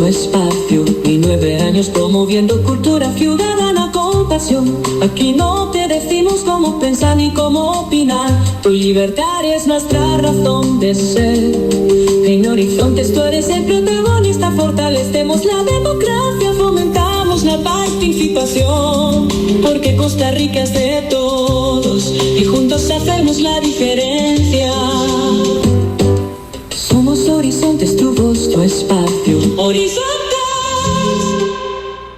tu espacio y 9 años promoviendo cultura ciudadana con pasión. Aquí no te decimos cómo pensar ni cómo opinar, tu libertad es nuestra razón de ser. En Horizontes tú eres el protagonista, fortalecemos la democracia, fomentamos la participación, porque Costa Rica es de todos y juntos hacemos la diferencia. Somos Horizontes, tu voz, tu espacio. Horizontes.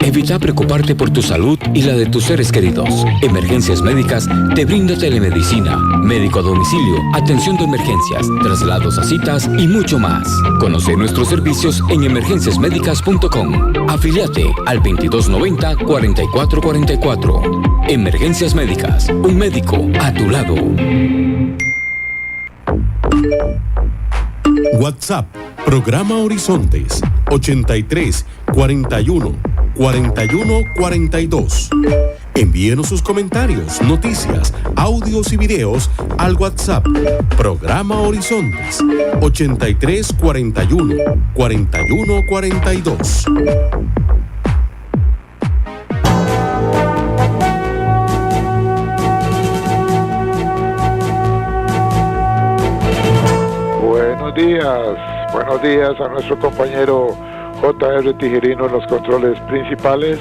Evita preocuparte por tu salud y la de tus seres queridos. Emergencias Médicas te brinda telemedicina, médico a domicilio, atención de emergencias, traslados a citas y mucho más. Conoce nuestros servicios en emergenciasmedicas.com. Afíliate al 2290-4444. Emergencias Médicas, un médico a tu lado. WhatsApp, programa Horizontes, 83 41 41 42. Envíenos sus comentarios, noticias, audios y videos al WhatsApp, programa Horizontes, 83 41 41 42. Buenos días a nuestro compañero J.R. Tijerino en los controles principales.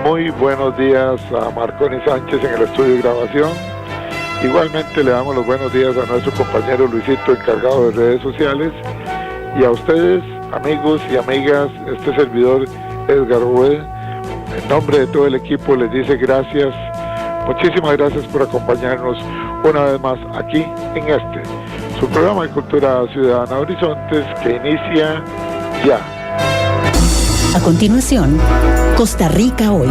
Muy buenos días a Marconi Sánchez en el estudio de grabación. Igualmente le damos los buenos días a nuestro compañero Luisito, encargado de redes sociales. Y a ustedes, amigos y amigas, este servidor Edgar Rued, en nombre de todo el equipo les dice gracias. Muchísimas gracias por acompañarnos una vez más aquí en su programa de Cultura Ciudadana Horizontes, que inicia ya. A continuación, Costa Rica Hoy.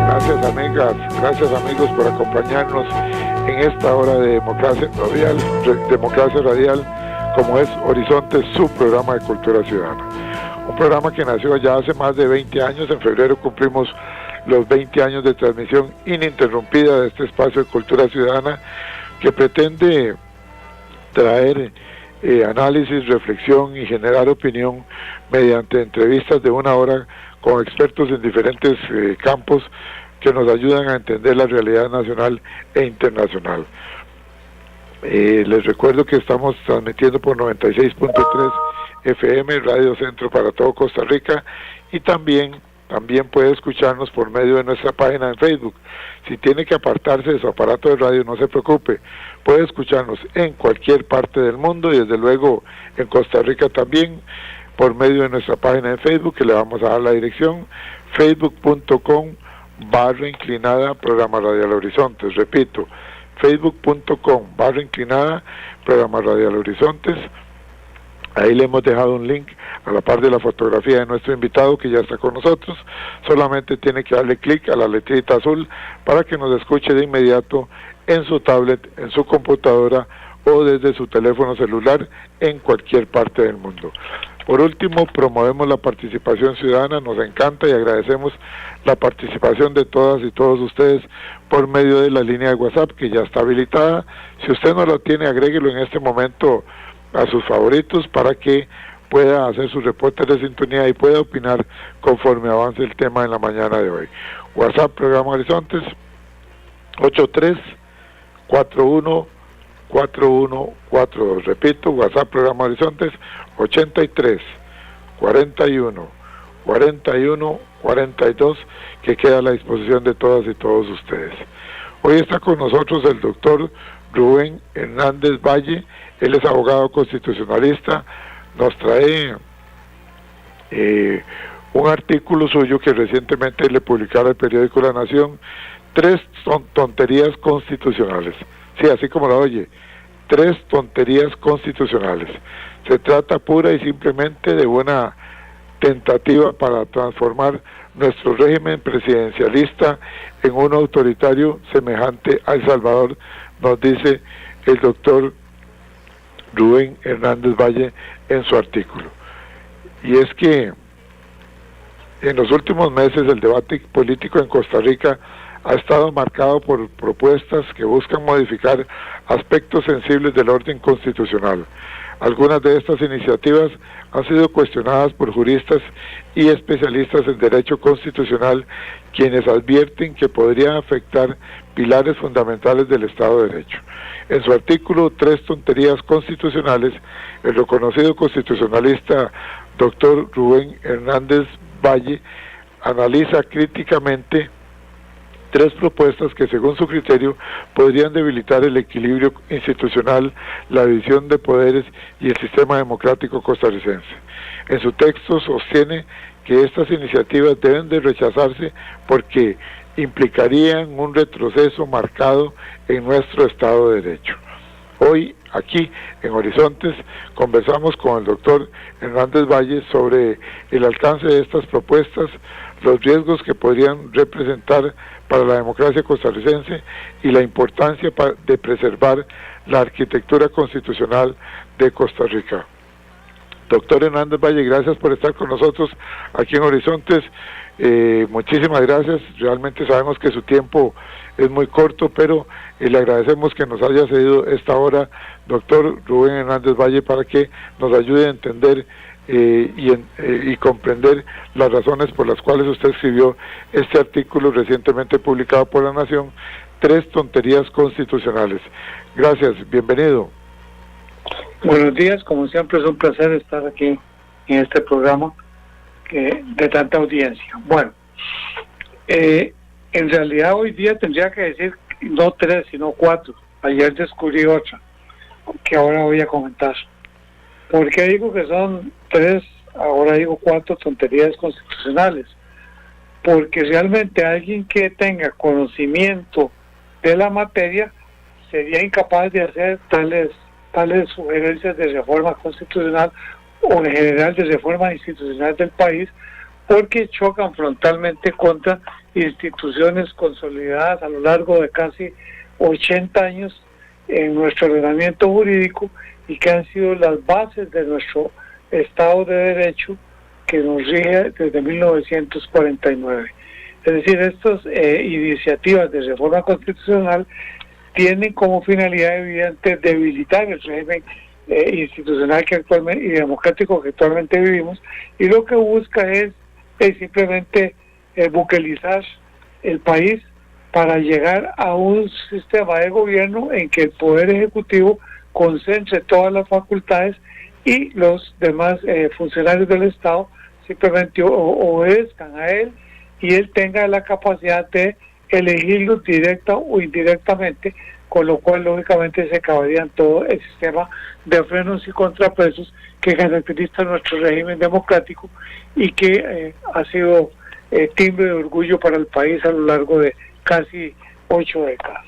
Gracias amigas, gracias amigos por acompañarnos en esta hora de Democracia Radial, como es Horizontes, su programa de Cultura Ciudadana. Un programa que nació ya hace más de 20 años, en febrero cumplimos los 20 años de transmisión ininterrumpida de este espacio de cultura ciudadana, que pretende traer análisis, reflexión y generar opinión mediante entrevistas de 1 hora con expertos en diferentes campos que nos ayudan a entender la realidad nacional e internacional. Les recuerdo que estamos transmitiendo por 96.3 FM, Radio Centro para todo Costa Rica, y también puede escucharnos por medio de nuestra página en Facebook. Si tiene que apartarse de su aparato de radio, no se preocupe, puede escucharnos en cualquier parte del mundo y desde luego en Costa Rica también por medio de nuestra página en Facebook, que le vamos a dar la dirección, facebook.com/Programa Radial Horizontes. Repito, facebook.com/Programa Radial Horizontes. Ahí le hemos dejado un link a la par de la fotografía de nuestro invitado, que ya está con nosotros. Solamente tiene que darle clic a la letrita azul para que nos escuche de inmediato en su tablet, en su computadora o desde su teléfono celular en cualquier parte del mundo. Por último, promovemos la participación ciudadana. Nos encanta y agradecemos la participación de todas y todos ustedes por medio de la línea de WhatsApp, que ya está habilitada. Si usted no la tiene, agréguelo en este momento a sus favoritos para que pueda hacer sus reportes de sintonía y pueda opinar conforme avance el tema en la mañana de hoy. WhatsApp, programa Horizontes, 83-41-4142. Repito, WhatsApp, programa Horizontes, 83-41-41-42, que queda a la disposición de todas y todos ustedes. Hoy está con nosotros el doctor Rubén Hernández Valle. Él es abogado constitucionalista. Nos trae un artículo suyo que recientemente le publicara el periódico La Nación, 3 tonterías constitucionales. Sí, así como la oye, 3 tonterías constitucionales. Se trata pura y simplemente de una tentativa para transformar nuestro régimen presidencialista en uno autoritario semejante a El Salvador, nos dice el doctor Rubén Hernández Valle en su artículo. Y es que en los últimos meses el debate político en Costa Rica ha estado marcado por propuestas que buscan modificar aspectos sensibles del orden constitucional. Algunas de estas iniciativas han sido cuestionadas por juristas y especialistas en derecho constitucional, quienes advierten que podrían afectar pilares fundamentales del Estado de Derecho. En su artículo 3 tonterías constitucionales, el reconocido constitucionalista Dr. Rubén Hernández Valle analiza críticamente 3 propuestas que, según su criterio, podrían debilitar el equilibrio institucional, la división de poderes y el sistema democrático costarricense. En su texto sostiene que estas iniciativas deben de rechazarse porque implicarían un retroceso marcado en nuestro Estado de Derecho. Hoy, aquí en Horizontes, conversamos con el doctor Hernández Valle sobre el alcance de estas propuestas, los riesgos que podrían representar para la democracia costarricense y la importancia de preservar la arquitectura constitucional de Costa Rica. Doctor Hernández Valle, gracias por estar con nosotros aquí en Horizontes. Muchísimas gracias. Realmente sabemos que su tiempo es muy corto, pero le agradecemos que nos haya cedido esta hora, doctor Rubén Hernández Valle, para que nos ayude a entender y comprender las razones por las cuales usted escribió este artículo recientemente publicado por La Nación, 3 tonterías constitucionales. Gracias, bienvenido. Buenos días, como siempre es un placer estar aquí en este programa de tanta audiencia. Bueno, en realidad hoy día tendría que decir no 3, sino 4. Ayer descubrí otra que ahora voy a comentar. ¿Por qué digo que son 3, ahora digo 4 tonterías constitucionales? Porque realmente alguien que tenga conocimiento de la materia sería incapaz de hacer tales sugerencias de reforma constitucional o en general de reforma institucional del país, porque chocan frontalmente contra instituciones consolidadas a lo largo de casi 80 años en nuestro ordenamiento jurídico y que han sido las bases de nuestro Estado de Derecho que nos rige desde 1949. Es decir, estas iniciativas de reforma constitucional tienen como finalidad evidente debilitar el régimen institucional que actualmente y democrático que actualmente vivimos, y lo que busca es simplemente buquelizar el país para llegar a un sistema de gobierno en que el Poder Ejecutivo concentre todas las facultades y los demás funcionarios del Estado simplemente obedezcan a él y él tenga la capacidad de elegirlos directa o indirectamente, con lo cual lógicamente se acabaría todo el sistema de frenos y contrapesos que caracteriza nuestro régimen democrático y que ha sido timbre de orgullo para el país a lo largo de casi 8 décadas.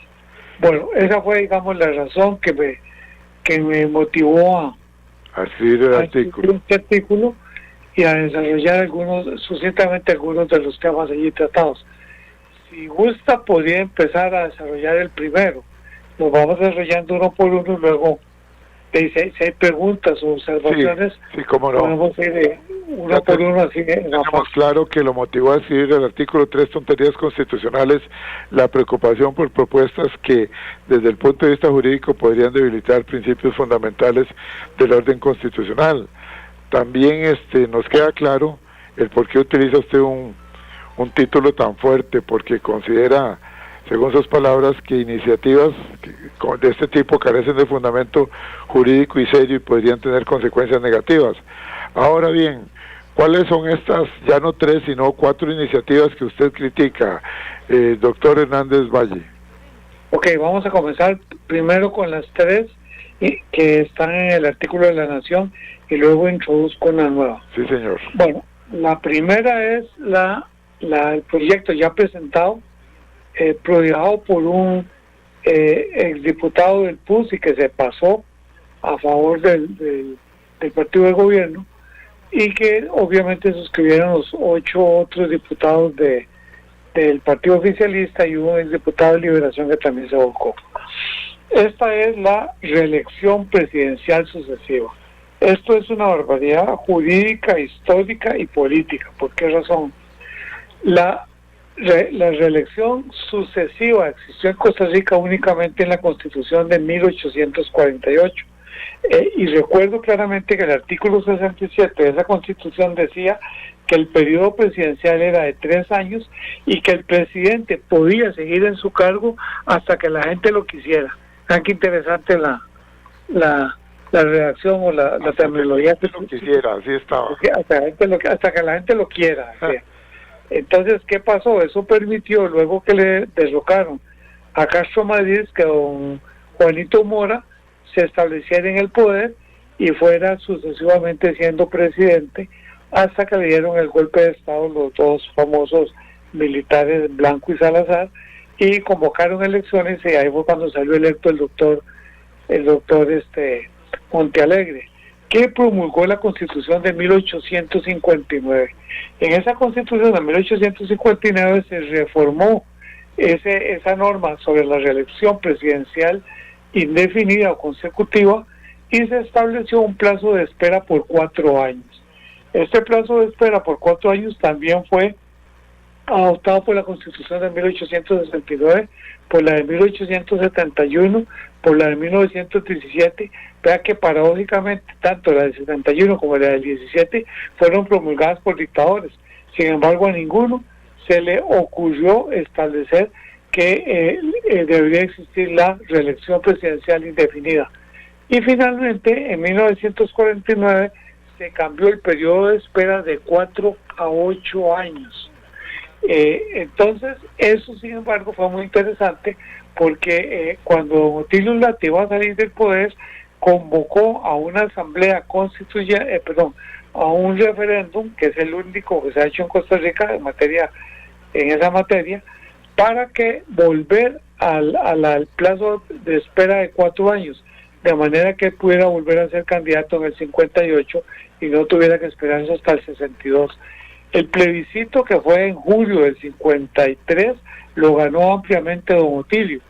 Bueno, esa fue, digamos, la razón que me motivó a escribir este artículo y a desarrollar sucintamente algunos de los temas allí tratados. Si gusta, podría empezar a desarrollar el primero. Nos vamos desarrollando uno por uno, luego si hay preguntas o observaciones, sí, cómo no. Podemos ir uno por uno así. Tenemos claro que lo motivó a escribir el artículo 3 tonterías constitucionales, la preocupación por propuestas que desde el punto de vista jurídico podrían debilitar principios fundamentales del orden constitucional. También nos queda claro el por qué utiliza usted un título tan fuerte, porque considera, según sus palabras, que iniciativas de este tipo carecen de fundamento jurídico y serio y podrían tener consecuencias negativas. Ahora bien, ¿cuáles son estas, ya no 3, sino 4 iniciativas que usted critica, doctor Hernández Valle? Ok, vamos a comenzar primero con las 3 que están en el artículo de La Nación y luego introduzco una nueva. Sí, señor. Bueno, la primera es el proyecto ya presentado, prodigado por un exdiputado del PUS y que se pasó a favor del partido de gobierno, y que obviamente suscribieron los 8 otros diputados del partido oficialista y un exdiputado de Liberación que también se volcó. Esta es la reelección presidencial sucesiva. Esto es una barbaridad jurídica, histórica y política. ¿Por qué razón? La la reelección sucesiva existió en Costa Rica únicamente en la Constitución de 1848. Y recuerdo claramente que el artículo 67 de esa Constitución decía que el periodo presidencial era de 3 años y que el presidente podía seguir en su cargo hasta que la gente lo quisiera. Vean qué interesante la redacción o la terminología. Que lo quisiera, así estaba. Hasta que la gente lo quiera. ¿Sí? Entonces, ¿qué pasó? Eso permitió, luego que le derrocaron a Castro Madrid, que don Juanito Mora se estableciera en el poder y fuera sucesivamente siendo presidente hasta que le dieron el golpe de Estado los dos famosos militares Blanco y Salazar y convocaron elecciones, y ahí fue cuando salió electo el doctor Montealegre, que promulgó la Constitución de 1859. En esa Constitución de 1859 se reformó esa norma sobre la reelección presidencial indefinida o consecutiva y se estableció un plazo de espera por 4 años. Este plazo de espera por 4 años también fue adoptado por la Constitución de 1869, por la de 1871, por la de 1917. Vea que paradójicamente tanto la del 71 como la del 17 fueron promulgadas por dictadores. Sin embargo, a ninguno se le ocurrió establecer que debería existir la reelección presidencial indefinida. Y finalmente, en 1949, se cambió el periodo de espera de 4 a 8 años. Entonces, eso sin embargo fue muy interesante porque cuando don Otilio Undarte iba a salir del poder, convocó a una asamblea constituyente, a un referéndum, que es el único que se ha hecho en Costa Rica en esa materia, para que volver al plazo de espera de 4 años, de manera que pudiera volver a ser candidato en el 58 y no tuviera que esperarse hasta el 62. El plebiscito, que fue en julio del 53, lo ganó ampliamente don Otilio,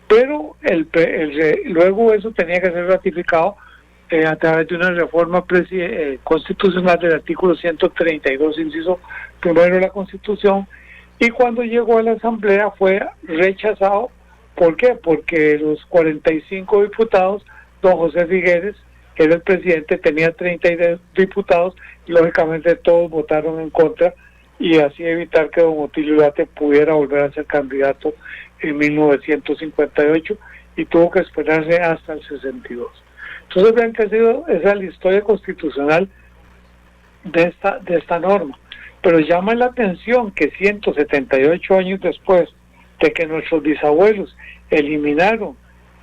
pero luego eso tenía que ser ratificado a través de una reforma constitucional del artículo 132, inciso primero de la Constitución, y cuando llegó a la Asamblea fue rechazado. ¿Por qué? Porque los 45 diputados, don José Figueres, que era el presidente, tenía 32 diputados, y lógicamente todos votaron en contra, y así evitar que don Otilio Undarte pudiera volver a ser candidato en 1958, y tuvo que esperarse hasta el 62. Entonces vean que esa es la historia constitucional de esta norma. Pero llama la atención que 178 años después de que nuestros bisabuelos eliminaron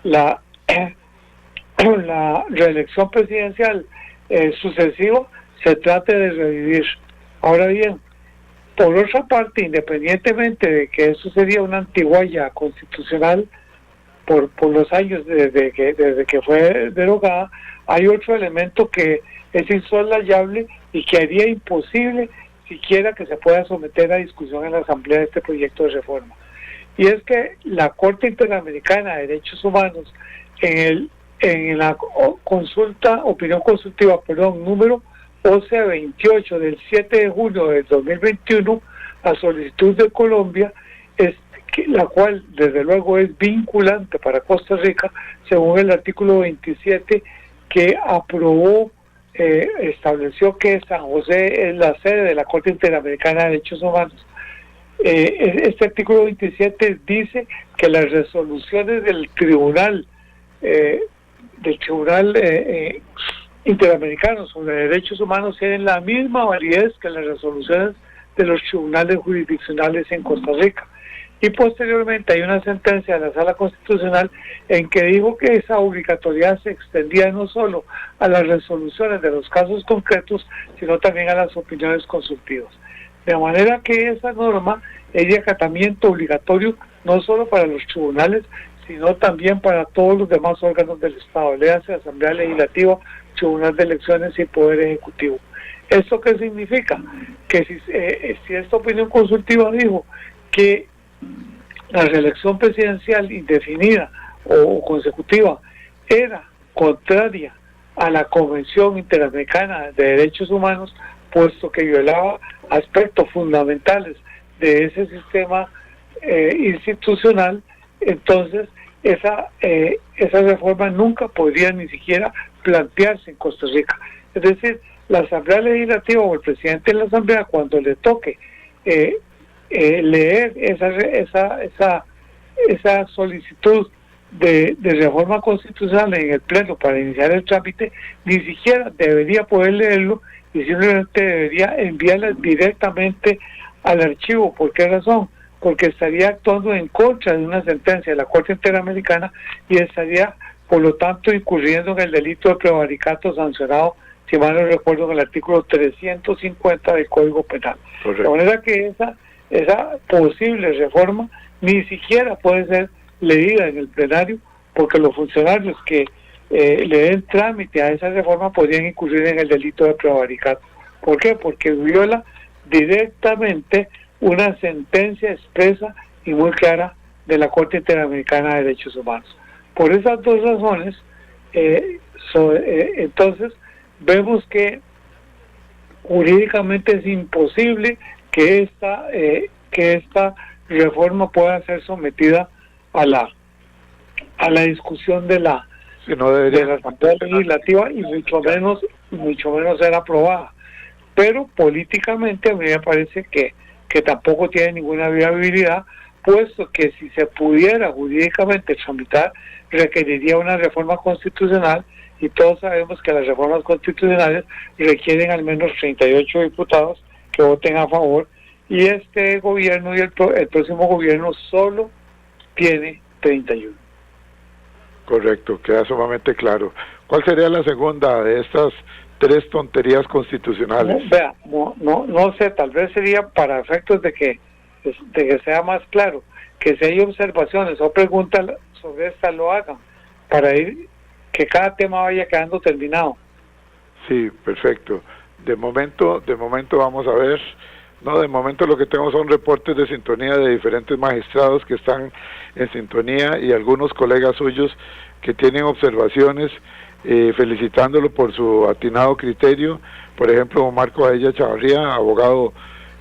la reelección presidencial sucesiva, se trate de revivir. Ahora bien, por otra parte, independientemente de que eso sería una antiguaya constitucional por los años desde que fue derogada, hay otro elemento que es insoslayable y que haría imposible siquiera que se pueda someter a discusión en la Asamblea de este proyecto de reforma. Y es que la Corte Interamericana de Derechos Humanos, en la opinión consultiva, número OC28 del 7 de junio del 2021, a solicitud de Colombia, la cual desde luego es vinculante para Costa Rica, según el artículo 27 que aprobó, estableció que San José es la sede de la Corte Interamericana de Derechos Humanos. Este artículo 27 dice que las resoluciones del Tribunal Interamericano sobre Derechos Humanos tienen la misma validez que las resoluciones de los tribunales jurisdiccionales en Costa Rica. Y posteriormente hay una sentencia de la Sala Constitucional en que dijo que esa obligatoriedad se extendía no solo a las resoluciones de los casos concretos, sino también a las opiniones consultivas. De manera que esa norma es de acatamiento obligatorio no solo para los tribunales, sino también para todos los demás órganos del Estado, léase Asamblea Legislativa, Tribunal de Elecciones y Poder Ejecutivo. ¿Esto qué significa? Que si esta opinión consultiva dijo que la reelección presidencial indefinida o consecutiva era contraria a la Convención Interamericana de Derechos Humanos, puesto que violaba aspectos fundamentales de ese sistema institucional, entonces esa reforma nunca podría ni siquiera plantearse en Costa Rica. Es decir, la Asamblea Legislativa o el presidente de la Asamblea, cuando le toque leer esa solicitud de reforma constitucional en el Pleno para iniciar el trámite, ni siquiera debería poder leerlo y simplemente debería enviarla directamente al archivo. ¿Por qué razón? Porque estaría actuando en contra de una sentencia de la Corte Interamericana y estaría, por lo tanto, incurriendo en el delito de prevaricato sancionado, si mal no recuerdo, en el artículo 350 del Código Penal. Correcto. De manera que esa posible reforma ni siquiera puede ser leída en el plenario, porque los funcionarios que le den trámite a esa reforma podrían incurrir en el delito de prevaricato. ¿Por qué? Porque viola directamente una sentencia expresa y muy clara de la Corte Interamericana de Derechos Humanos. Por esas dos razones, entonces vemos que jurídicamente es imposible que esta reforma pueda ser sometida a la discusión de la Asamblea Legislativa y mucho menos ser aprobada. Pero políticamente a mí me parece que tampoco tiene ninguna viabilidad, puesto que si se pudiera jurídicamente tramitar, requeriría una reforma constitucional, y todos sabemos que las reformas constitucionales requieren al menos 38 diputados que voten a favor, y este gobierno y el próximo gobierno solo tiene 31. Correcto, queda sumamente claro. ¿Cuál sería la segunda de estas tres tonterías constitucionales? No sé, tal vez sería para efectos de que sea más claro, que si hay observaciones o preguntas sobre esta lo hagan, para que cada tema vaya quedando terminado. Sí, perfecto. De momento vamos a ver. No, de momento lo que tengo son reportes de sintonía de diferentes magistrados que están en sintonía y algunos colegas suyos que tienen observaciones, felicitándolo por su atinado criterio. Por ejemplo, Marco Aella Chavarría, abogado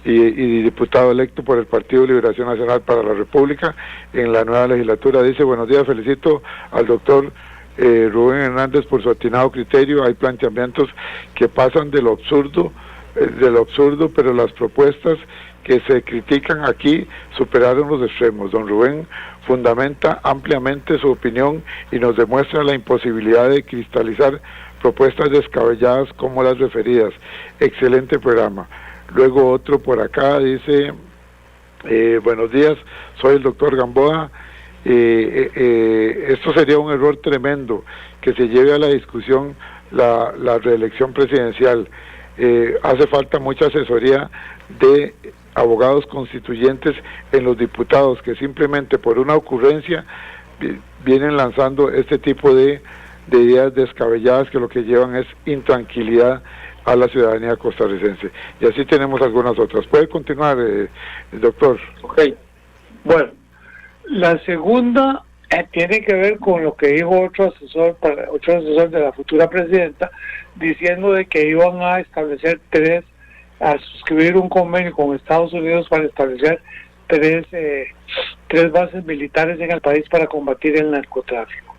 y diputado electo por el Partido Liberación Nacional para la República en la nueva legislatura, dice: buenos días, felicito al doctor Rubén Hernández por su atinado criterio. Hay planteamientos que pasan de lo absurdo, pero las propuestas que se critican aquí superaron los extremos. Don Rubén fundamenta ampliamente su opinión y nos demuestra la imposibilidad de cristalizar propuestas descabelladas como las referidas. Excelente programa. Luego otro por acá dice: buenos días, soy el doctor Gamboa. Esto sería un error tremendo, que se lleve a la discusión la reelección presidencial. Hace falta mucha asesoría de abogados constituyentes en los diputados, que simplemente por una ocurrencia vienen lanzando este tipo de ideas descabelladas que lo que llevan es intranquilidad a la ciudadanía costarricense. Y así tenemos algunas otras. ¿Puede continuar, doctor? Ok. Bueno, la segunda tiene que ver con lo que dijo otro asesor de la futura presidenta, diciendo de que iban a establecer a suscribir un convenio con Estados Unidos para establecer tres bases militares en el país para combatir el narcotráfico.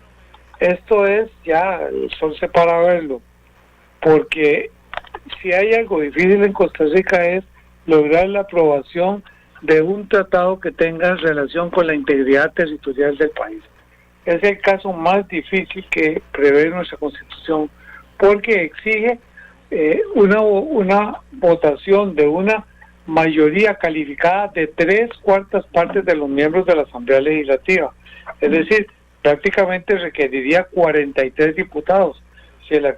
Esto es ya el sol se para verlo, porque si hay algo difícil en Costa Rica es lograr la aprobación de un tratado que tenga relación con la integridad territorial del país. Es el caso más difícil que prevé nuestra Constitución, porque exige una votación de una mayoría calificada de 3/4 partes de los miembros de la Asamblea Legislativa. Es decir, prácticamente requeriría 43 diputados. Si el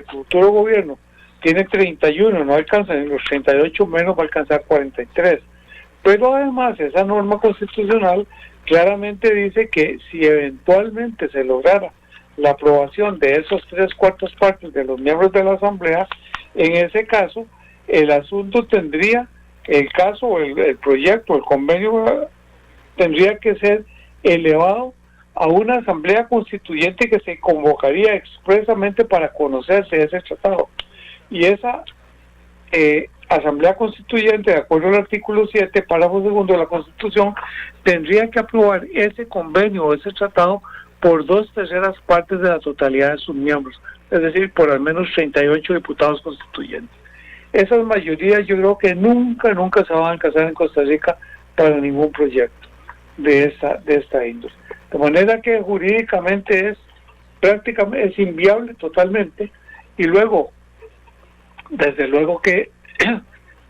futuro gobierno tiene 31, no alcanza en los 38, menos va a alcanzar 43. Pero además esa norma constitucional claramente dice que si eventualmente se lograra la aprobación de esos 3/4 partes de los miembros de la Asamblea, en ese caso el asunto tendría, el proyecto, el convenio tendría que ser elevado a una asamblea constituyente que se convocaría expresamente para conocerse ese tratado. Y esa Asamblea Constituyente, de acuerdo al artículo 7, párrafo segundo de la Constitución, tendría que aprobar ese convenio o ese tratado por 2/3 partes de la totalidad de sus miembros, es decir, por al menos 38 diputados constituyentes. Esas mayorías yo creo que nunca se van a alcanzar en Costa Rica para ningún proyecto de esta índole. De manera que jurídicamente prácticamente es inviable totalmente, y luego, desde luego que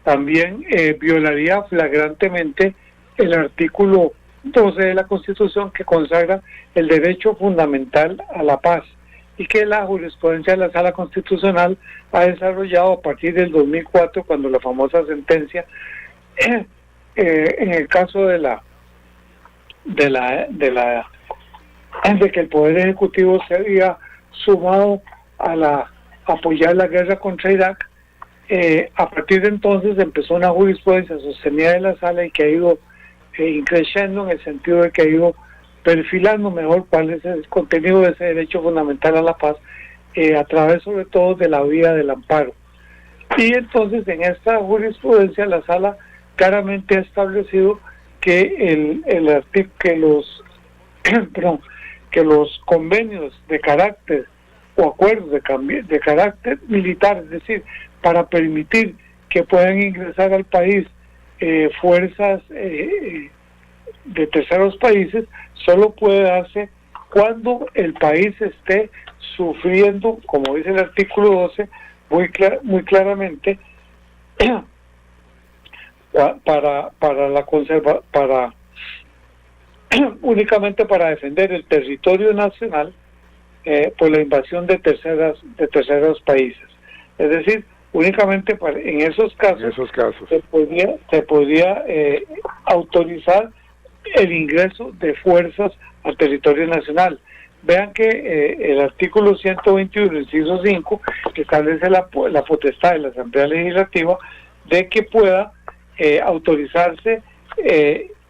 también violaría flagrantemente el artículo 12 de la Constitución, que consagra el derecho fundamental a la paz, y que la jurisprudencia de la Sala Constitucional ha desarrollado a partir del 2004, cuando la famosa sentencia en el caso de que el Poder Ejecutivo se había sumado a apoyar la guerra contra Irak. A partir de entonces empezó una jurisprudencia sostenida de la Sala y que ha ido increciendo, en el sentido de que ha ido perfilando mejor cuál es el contenido de ese derecho fundamental a la paz, a través sobre todo de la vía del amparo. Y entonces en esta jurisprudencia la Sala claramente ha establecido que que los convenios de carácter o acuerdos de carácter militar, es decir, para permitir que puedan ingresar al país fuerzas de terceros países, solo puede darse cuando el país esté sufriendo, como dice el artículo 12, muy claramente, únicamente para defender el territorio nacional por la invasión de terceros países. Es decir, únicamente en esos casos se podría autorizar el ingreso de fuerzas al territorio nacional. Vean que el artículo 121, inciso 5, establece la potestad de la Asamblea Legislativa de que pueda autorizarse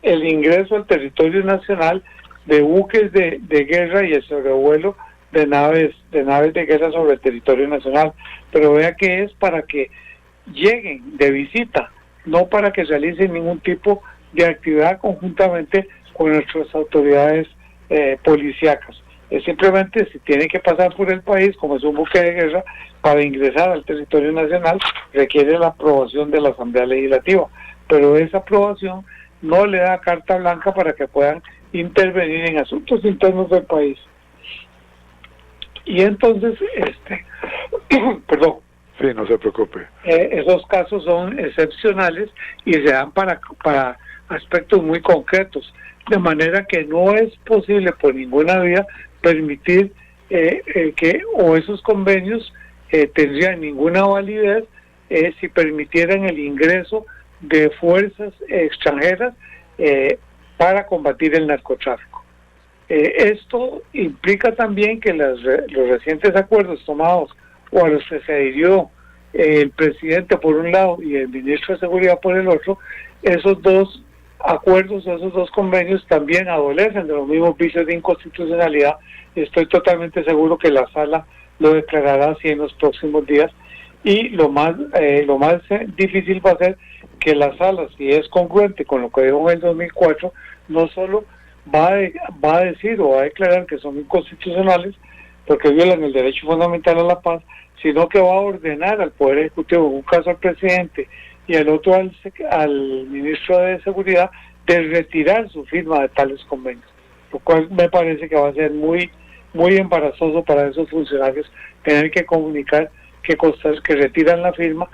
el ingreso al territorio nacional de buques de guerra y el sobrevuelo de naves de guerra sobre el territorio nacional. Pero vea que es para que lleguen de visita, no para que realicen ningún tipo de actividad conjuntamente con nuestras autoridades policíacas. Es simplemente, si tiene que pasar por el país como es un buque de guerra, para ingresar al territorio nacional requiere la aprobación de la Asamblea Legislativa, pero esa aprobación no le da carta blanca para que puedan intervenir en asuntos internos del país. Y entonces, perdón. Sí, no se preocupe. Esos casos son excepcionales y se dan para aspectos muy concretos, de manera que no es posible por ninguna vía permitir que esos convenios tendrían ninguna validez si permitieran el ingreso de fuerzas extranjeras para combatir el narcotráfico. Esto implica también que los recientes acuerdos tomados o a los que se adhirió el presidente por un lado y el ministro de Seguridad por el otro, esos dos acuerdos o esos dos convenios también adolecen de los mismos vicios de inconstitucionalidad. Estoy totalmente seguro que la Sala lo declarará así en los próximos días, y lo más difícil va a ser que la Sala, si es congruente con lo que dijo en el 2004, no solo va a decir o va a declarar que son inconstitucionales porque violan el derecho fundamental a la paz, sino que va a ordenar al Poder Ejecutivo, en un caso al presidente y al otro al ministro de Seguridad, de retirar su firma de tales convenios, lo cual me parece que va a ser muy embarazoso para esos funcionarios tener que comunicar que retiran la firma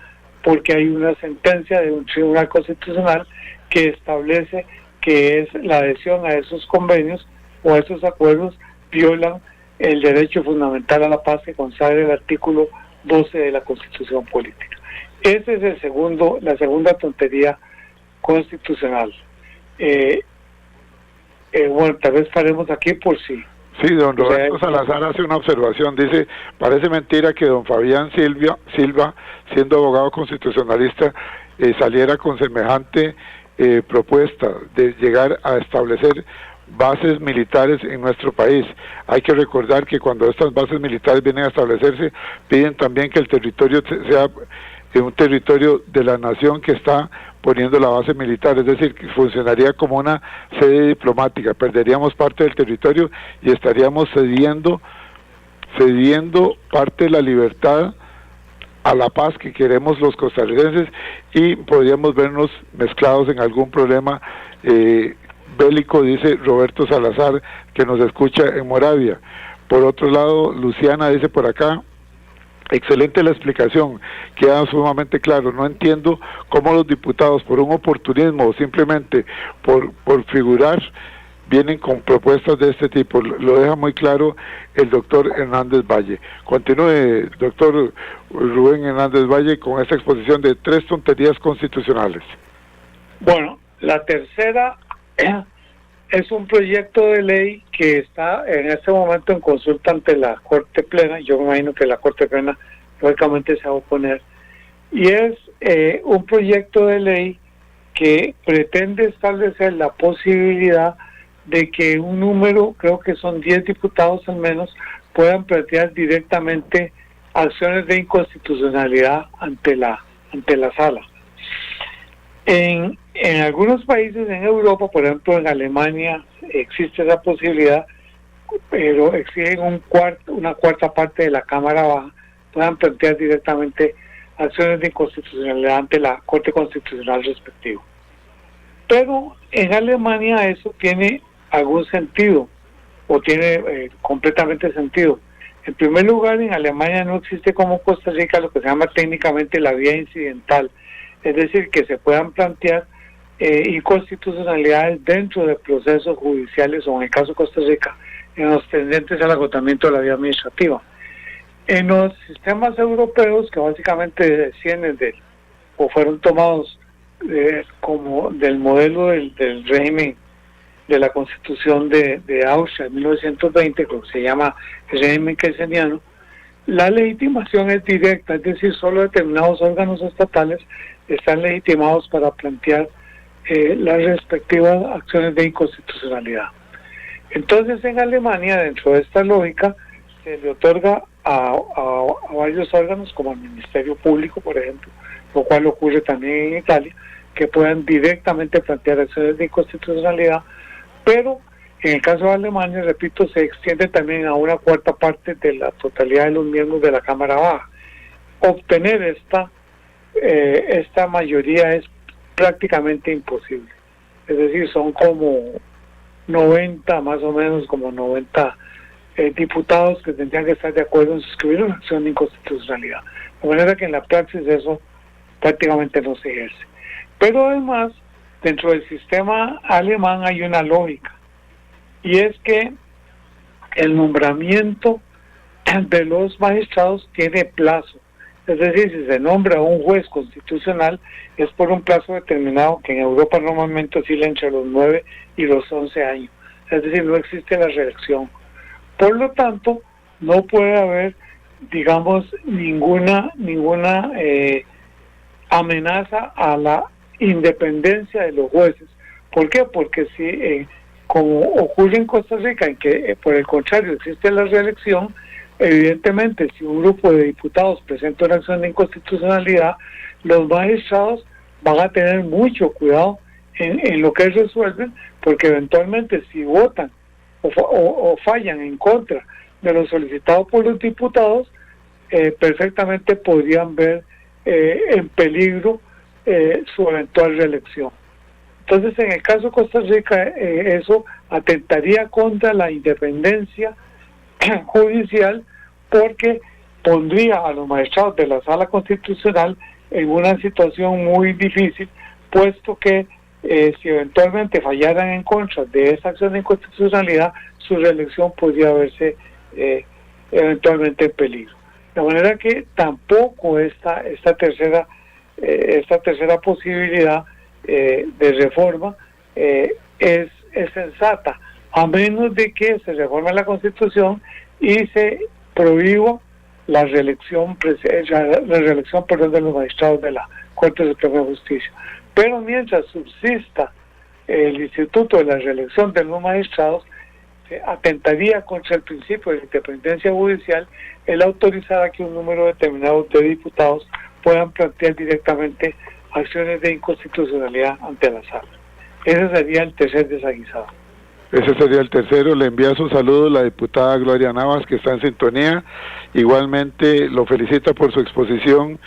porque hay una sentencia de un tribunal constitucional que establece que es la adhesión a esos convenios o a esos acuerdos violan el derecho fundamental a la paz que consagra el artículo 12 de la Constitución Política. Esa es la segunda tontería constitucional. Bueno, tal vez paremos aquí por si... Sí, don Roberto Salazar hace una observación, dice, parece mentira que don Fabián Silva, siendo abogado constitucionalista, saliera con semejante propuesta de llegar a establecer bases militares en nuestro país. Hay que recordar que cuando estas bases militares vienen a establecerse, piden también que el territorio sea en un territorio de la nación que está poniendo la base militar, es decir, que funcionaría como una sede diplomática, perderíamos parte del territorio y estaríamos cediendo parte de la libertad a la paz que queremos los costarricenses y podríamos vernos mezclados en algún problema bélico, dice Roberto Salazar, que nos escucha en Moravia. Por otro lado, Luciana dice por acá: excelente la explicación, queda sumamente claro. No entiendo cómo los diputados, por un oportunismo o simplemente por figurar, vienen con propuestas de este tipo. Lo deja muy claro el doctor Hernández Valle. Continúe, doctor Rubén Hernández Valle, con esta exposición de 3 tonterías constitucionales. Bueno, la tercera es un proyecto de ley que está en este momento en consulta ante la Corte Plena. Yo me imagino que la Corte Plena lógicamente se va a oponer, y es un proyecto de ley que pretende establecer la posibilidad de que un número, creo que son 10 diputados al menos, puedan plantear directamente acciones de inconstitucionalidad ante la sala. En algunos países en Europa, por ejemplo en Alemania, existe esa posibilidad, pero exigen una cuarta parte de la Cámara Baja puedan plantear directamente acciones de inconstitucionalidad ante la Corte Constitucional respectiva. Pero en Alemania eso tiene algún sentido, o tiene completamente sentido. En primer lugar, en Alemania no existe como Costa Rica lo que se llama técnicamente la vía incidental, es decir, que se puedan plantear inconstitucionalidades dentro de procesos judiciales, o en el caso de Costa Rica, en los tendentes al agotamiento de la vía administrativa. En los sistemas europeos, que básicamente descienden o fueron tomados como del modelo del régimen de la Constitución de Austria en 1920, que se llama el régimen kelseniano, la legitimación es directa, es decir, solo determinados órganos estatales están legitimados para plantear las respectivas acciones de inconstitucionalidad. Entonces, en Alemania, dentro de esta lógica, se le otorga a varios órganos, como el Ministerio Público, por ejemplo, lo cual ocurre también en Italia, que puedan directamente plantear acciones de inconstitucionalidad, pero en el caso de Alemania, repito, se extiende también a una cuarta parte de la totalidad de los miembros de la Cámara Baja. Obtener esta mayoría es prácticamente imposible. Es decir, son como 90, más o menos como 90 diputados que tendrían que estar de acuerdo en suscribir una acción de inconstitucionalidad. De manera que en la praxis eso prácticamente no se ejerce. Pero además, dentro del sistema alemán hay una lógica, y es que el nombramiento de los magistrados tiene plazo. Es decir, si se nombra un juez constitucional, es por un plazo determinado, que en Europa normalmente oscila entre los 9 y los 11 años. Es decir, no existe la reelección. Por lo tanto, no puede haber, digamos, ninguna amenaza a la independencia de los jueces. ¿Por qué? Porque si, como ocurre en Costa Rica, en que por el contrario existe la reelección, evidentemente si un grupo de diputados presenta una acción de inconstitucionalidad, los magistrados van a tener mucho cuidado en lo que resuelven, porque eventualmente si votan o fallan en contra de lo solicitado por los diputados, perfectamente podrían ver en peligro su eventual reelección. Entonces, en el caso de Costa Rica, eso atentaría contra la independencia judicial, porque pondría a los magistrados de la Sala Constitucional en una situación muy difícil, puesto que si eventualmente fallaran en contra de esa acción de inconstitucionalidad, su reelección podría verse eventualmente en peligro. De manera que tampoco esta tercera posibilidad de reforma es sensata, a menos de que se reforme la Constitución y se prohíba la reelección de los magistrados de la Corte Suprema de Justicia. Pero mientras subsista el instituto de la reelección de los magistrados, atentaría contra el principio de la independencia judicial el autorizar a que un número determinado de diputados puedan plantear directamente acciones de inconstitucionalidad ante la sala. Ese sería el tercer desaguisado. Ese sería el tercero. Le envía sus saludos la diputada Gloria Navas, que está en sintonía. Igualmente lo felicita por su exposición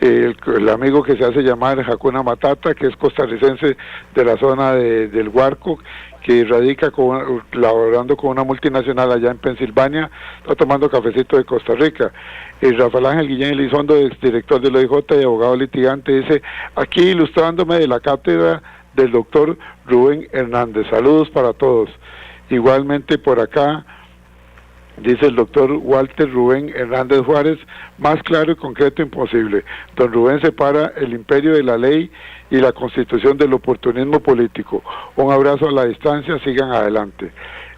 el amigo que se hace llamar Hakuna Matata, que es costarricense de la zona del Huarco, que radica laborando con una multinacional allá en Pensilvania, está tomando cafecito de Costa Rica. Rafael Ángel Guillén Elizondo, exdirector del OIJ y abogado litigante, dice, aquí ilustrándome de la cátedra del doctor Rubén Hernández. Saludos para todos. Igualmente por acá dice el doctor Walter Rubén Hernández Juárez, más claro y concreto imposible. Don Rubén separa el imperio de la ley y la constitución del oportunismo político. Un abrazo a la distancia, sigan adelante.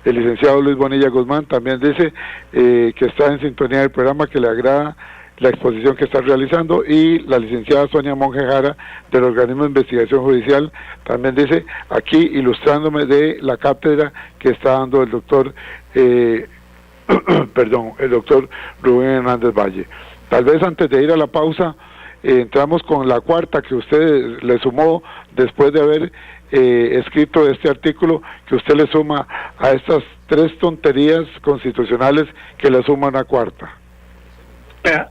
El licenciado Luis Bonilla Guzmán también dice que está en sintonía del programa, que le agrada la exposición que está realizando, y la licenciada Sonia Monge Jara del Organismo de Investigación Judicial también dice, aquí ilustrándome de la cátedra que está dando el doctor el doctor Rubén Hernández Valle. Tal vez antes de ir a la pausa entramos con la cuarta que usted le sumó después de haber escrito este artículo, que usted le suma a estas tres tonterías constitucionales, que le suma una cuarta.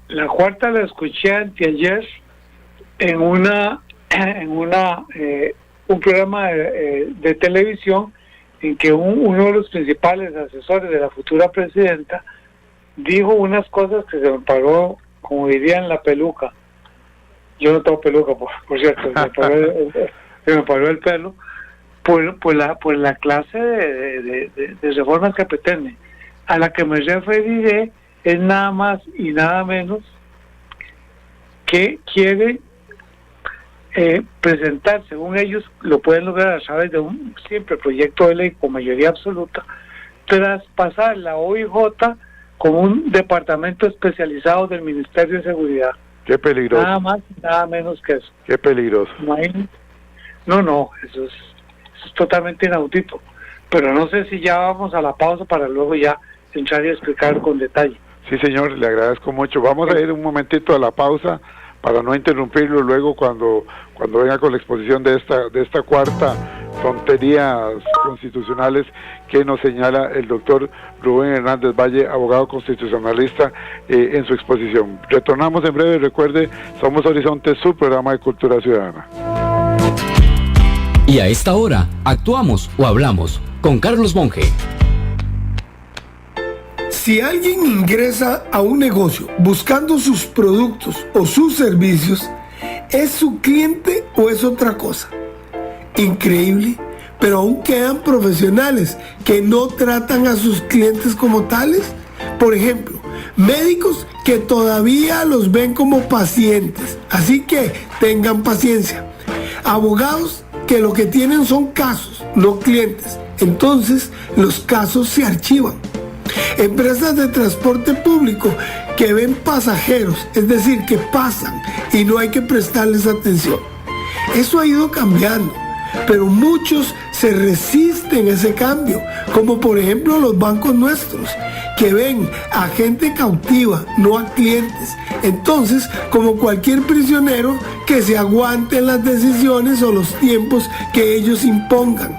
La cuarta la escuché anteayer en un programa de televisión, en que uno de los principales asesores de la futura presidenta dijo unas cosas que se me paró, como dirían, la peluca. Yo no tengo peluca, por cierto, se me paró el pelo por la clase de reformas que pretende. A la que me referiré es nada más y nada menos que quiere presentar, según ellos, lo pueden lograr a través de un simple proyecto de ley con mayoría absoluta, traspasar la OIJ como un departamento especializado del Ministerio de Seguridad. Qué peligroso. Nada más y nada menos que eso. Qué peligroso. No, eso es totalmente inaudito. Pero no sé si ya vamos a la pausa para luego ya entrar y explicar con detalle. Sí, señor, le agradezco mucho. Vamos a ir un momentito a la pausa para no interrumpirlo luego cuando venga con la exposición de esta cuarta tonterías constitucionales que nos señala el doctor Rubén Hernández Valle, abogado constitucionalista, en su exposición. Retornamos en breve. Recuerde, Somos Horizonte, su programa de cultura ciudadana. Y a esta hora, actuamos o hablamos con Carlos Monge. Si alguien ingresa a un negocio buscando sus productos o sus servicios, ¿es su cliente o es otra cosa? Increíble, pero aún quedan profesionales que no tratan a sus clientes como tales. Por ejemplo, médicos que todavía los ven como pacientes, así que tengan paciencia. Abogados que lo que tienen son casos, no clientes, entonces los casos se archivan. Empresas de transporte público que ven pasajeros, es decir, que pasan y no hay que prestarles atención. Eso ha ido cambiando, pero muchos se resisten a ese cambio, como por ejemplo los bancos nuestros, que ven a gente cautiva, no a clientes. Entonces, como cualquier prisionero, que se aguanten las decisiones o los tiempos que ellos impongan.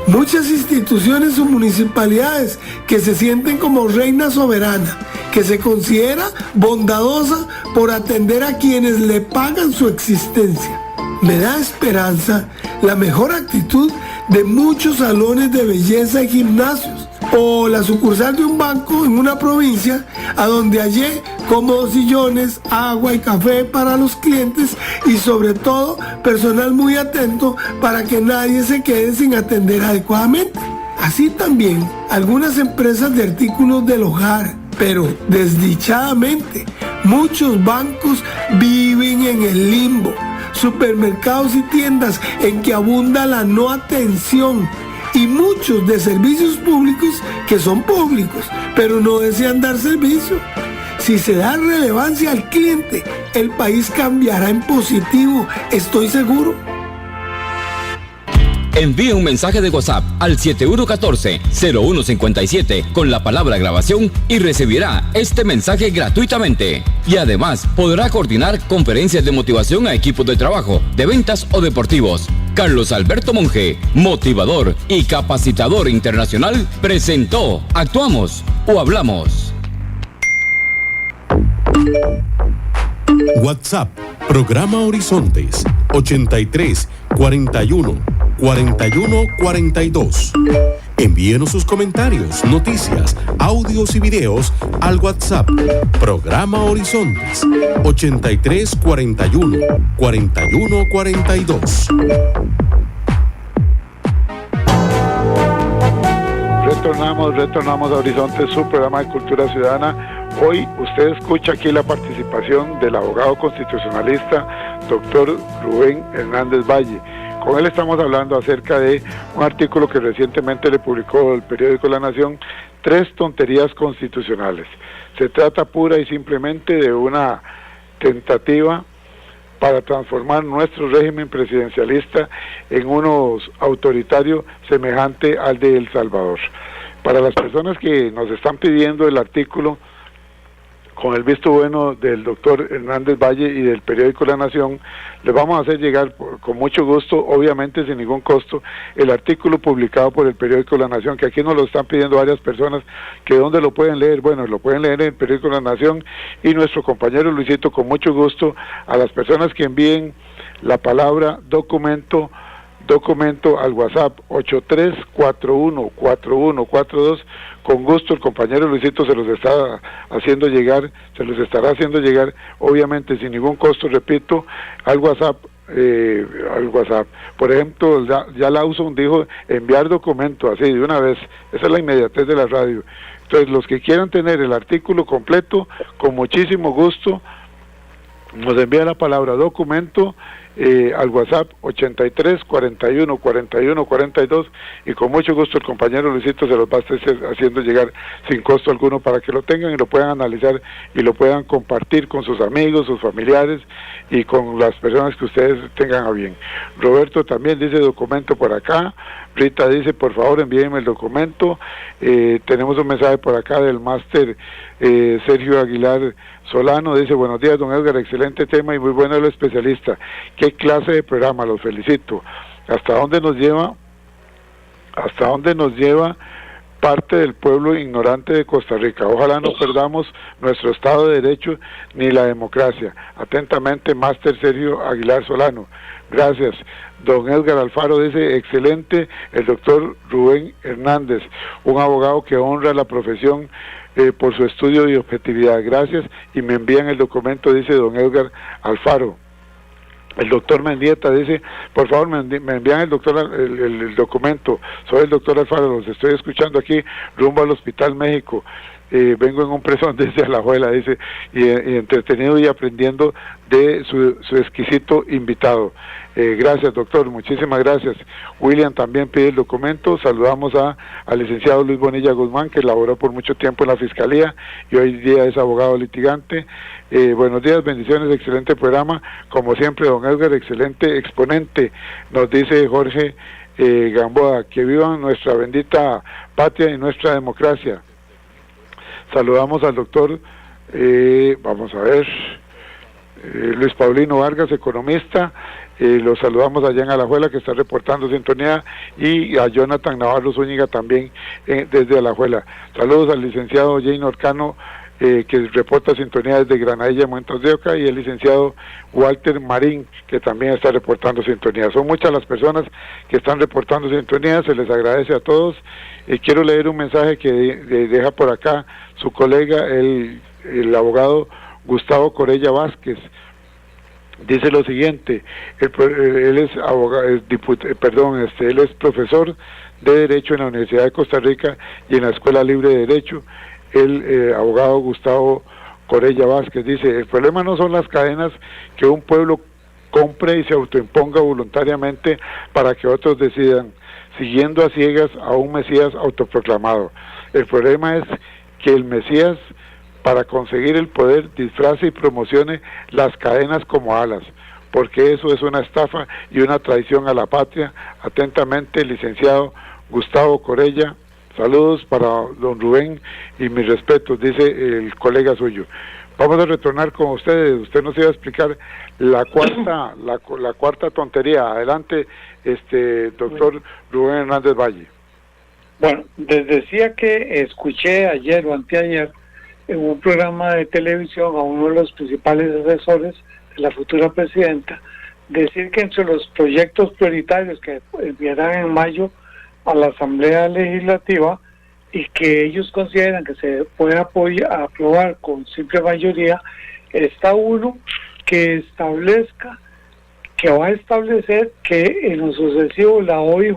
Muchas instituciones o municipalidades que se sienten como reina soberana, que se considera bondadosa por atender a quienes le pagan su existencia. Me da esperanza la mejor actitud de muchos salones de belleza y gimnasios, o la sucursal de un banco en una provincia, a donde hallé cómodos sillones, agua y café para los clientes y sobre todo personal muy atento para que nadie se quede sin atender adecuadamente. Así también algunas empresas de artículos del hogar, pero desdichadamente muchos bancos viven en el limbo. Supermercados y tiendas en que abunda la no atención, y muchos de servicios públicos que son públicos, pero no desean dar servicio. Si se da relevancia al cliente, el país cambiará en positivo, estoy seguro. Envíe un mensaje de WhatsApp al 7114-0157 con la palabra grabación y recibirá este mensaje gratuitamente. Y además podrá coordinar conferencias de motivación a equipos de trabajo, de ventas o deportivos. Carlos Alberto Monge, motivador y capacitador internacional, presentó Actuamos o Hablamos. WhatsApp, programa Horizontes, 83 41 41 42. Envíenos sus comentarios, noticias, audios y videos al WhatsApp, programa Horizontes, 83 41 41 42. Retornamos a Horizontes, su programa de Cultura Ciudadana. Hoy usted escucha aquí la participación del abogado constitucionalista, doctor Rubén Hernández Valle. Con él estamos hablando acerca de un artículo que recientemente le publicó el periódico La Nación, 3 tonterías constitucionales. Se trata pura y simplemente de una tentativa para transformar nuestro régimen presidencialista en uno autoritario semejante al de El Salvador. Para las personas que nos están pidiendo el artículo, con el visto bueno del doctor Hernández Valle y del periódico La Nación, les vamos a hacer llegar con mucho gusto, obviamente sin ningún costo, el artículo publicado por el periódico La Nación, que aquí nos lo están pidiendo varias personas, que dónde lo pueden leer. Bueno, lo pueden leer en el periódico La Nación, y nuestro compañero Luisito, con mucho gusto, a las personas que envíen la palabra documento al WhatsApp 83414142. Con gusto el compañero Luisito se los estará haciendo llegar, obviamente sin ningún costo, repito, al WhatsApp. Por ejemplo, ya Lawson dijo enviar documento, así de una vez. Esa es la inmediatez de la radio. Entonces, los que quieran tener el artículo completo, con muchísimo gusto, nos envía la palabra documento al WhatsApp 83 41 41 42, y con mucho gusto el compañero Luisito se los va a estar haciendo llegar sin costo alguno para que lo tengan y lo puedan analizar y lo puedan compartir con sus amigos, sus familiares y con las personas que ustedes tengan a bien. Roberto también dice documento por acá. Rita dice por favor envíenme el documento. Tenemos un mensaje por acá del máster Sergio Aguilar Solano, dice buenos días don Edgar, excelente tema y muy bueno el especialista. Qué clase de programa, los felicito. ¿Hasta dónde nos lleva parte del pueblo ignorante de Costa Rica? Ojalá no perdamos nuestro Estado de Derecho ni la democracia. Atentamente, máster Sergio Aguilar Solano. Gracias. Don Edgar Alfaro dice excelente el doctor Rubén Hernández, un abogado que honra la profesión por su estudio y objetividad. Gracias, y me envían el documento, dice don Edgar Alfaro. El doctor Mendieta dice, por favor me envían el documento. Soy el doctor Alfaro, los estoy escuchando aquí rumbo al Hospital México. Vengo en un presón desde Alajuela, dice, y entretenido y aprendiendo de su exquisito invitado. Gracias, doctor, muchísimas gracias. William también pide el documento. Saludamos al licenciado Luis Bonilla Guzmán, que laboró por mucho tiempo en la Fiscalía y hoy día es abogado litigante. Buenos días, bendiciones, excelente programa. Como siempre, don Edgar, excelente exponente, nos dice Jorge Gamboa. Que vivan nuestra bendita patria y nuestra democracia. Saludamos al doctor, vamos a ver, Luis Paulino Vargas, economista. Lo saludamos allá en Alajuela, que está reportando sintonía, y a Jonathan Navarro Zúñiga también desde Alajuela. Saludos al licenciado Jane Orcano, que reporta sintonía desde Granadilla, Montes de Oca, y el licenciado Walter Marín, que también está reportando sintonía. Son muchas las personas que están reportando sintonía, se les agradece a todos. Quiero leer un mensaje que deja por acá su colega, el abogado Gustavo Corella Vázquez. Dice lo siguiente: él es abogado, él es profesor de Derecho en la Universidad de Costa Rica y en la Escuela Libre de Derecho. El abogado Gustavo Corella Vázquez dice: el problema no son las cadenas que un pueblo compre y se autoimponga voluntariamente para que otros decidan, siguiendo a ciegas a un Mesías autoproclamado. El problema es que el Mesías, para conseguir el poder, disfrace y promocione las cadenas como alas. porque eso es una estafa y una traición a la patria. Atentamente, licenciado Gustavo Corella. Saludos para don Rubén y mis respetos, dice el colega suyo. Vamos a retornar con ustedes. Usted nos iba a explicar la cuarta tontería. Adelante, doctor Rubén Hernández Valle. Bueno, les decía que escuché ayer o anteayer en un programa de televisión a uno de los principales asesores de la futura presidenta decir que entre los proyectos prioritarios que enviarán en mayo a la Asamblea Legislativa y que ellos consideran que se puede aprobar con simple mayoría, está uno que va a establecer que en lo sucesivo la OIJ